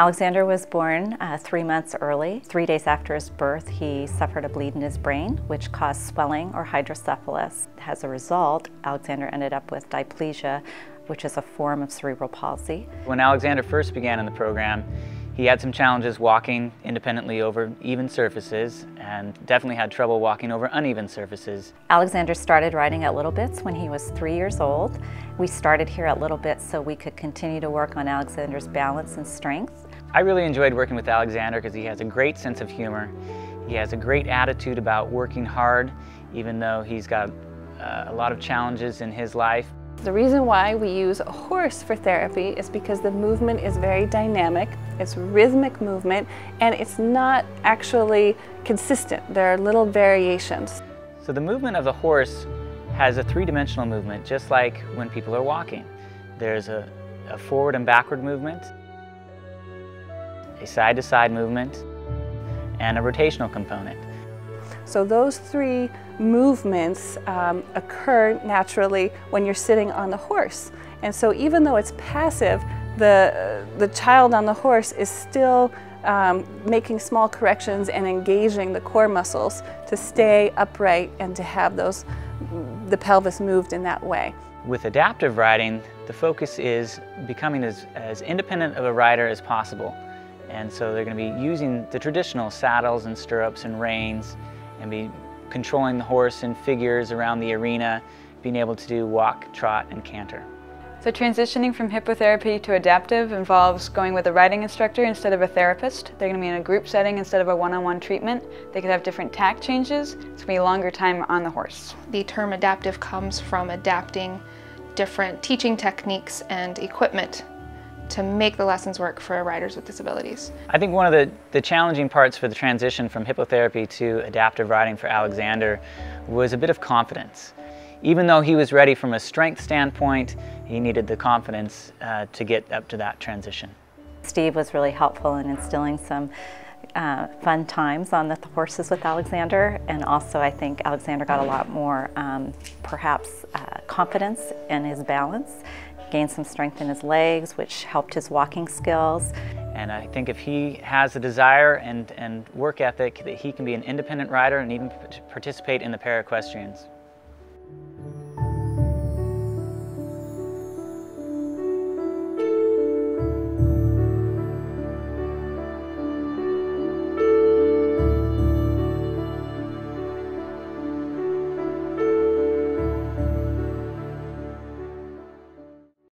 Alexander was born 3 months early. 3 days after his birth, he suffered a bleed in his brain, which caused swelling or hydrocephalus. As a result, Alexander ended up with diplegia, which is a form of cerebral palsy. When Alexander first began in the program, he had some challenges walking independently over even surfaces and definitely had trouble walking over uneven surfaces. Alexander started riding at Little Bits when he was 3 years old. We started here at Little Bits so we could continue to work on Alexander's balance and strength. I really enjoyed working with Alexander because he has a great sense of humor. He has a great attitude about working hard, even though he's got a lot of challenges in his life. The reason why we use a horse for therapy is because the movement is very dynamic, it's rhythmic movement, and it's not actually consistent. There are little variations. So the movement of the horse has a three-dimensional movement, just like when people are walking. There's a forward and backward movement, a side-to-side movement, and a rotational component. So those three movements occur naturally when you're sitting on the horse. And so even though it's passive, the child on the horse is still making small corrections and engaging the core muscles to stay upright and to have the pelvis moved in that way. With adaptive riding, the focus is becoming as independent of a rider as possible. And so they're going to be using the traditional saddles and stirrups and reins and be controlling the horse in figures around the arena, being able to do walk, trot, and canter. So transitioning from hippotherapy to adaptive involves going with a riding instructor instead of a therapist. They're going to be in a group setting instead of a one-on-one treatment. They could have different tack changes. It's going to be a longer time on the horse. The term adaptive comes from adapting different teaching techniques and equipment to make the lessons work for riders with disabilities. I think one of the challenging parts for the transition from hippotherapy to adaptive riding for Alexander was a bit of confidence. Even though he was ready from a strength standpoint, he needed the confidence to get up to that transition. Steve was really helpful in instilling some fun times on the horses with Alexander, and also I think Alexander got a lot more perhaps confidence in his balance, gained some strength in his legs, which helped his walking skills. And I think if he has the desire and work ethic, that he can be an independent rider and even participate in the para-equestrians.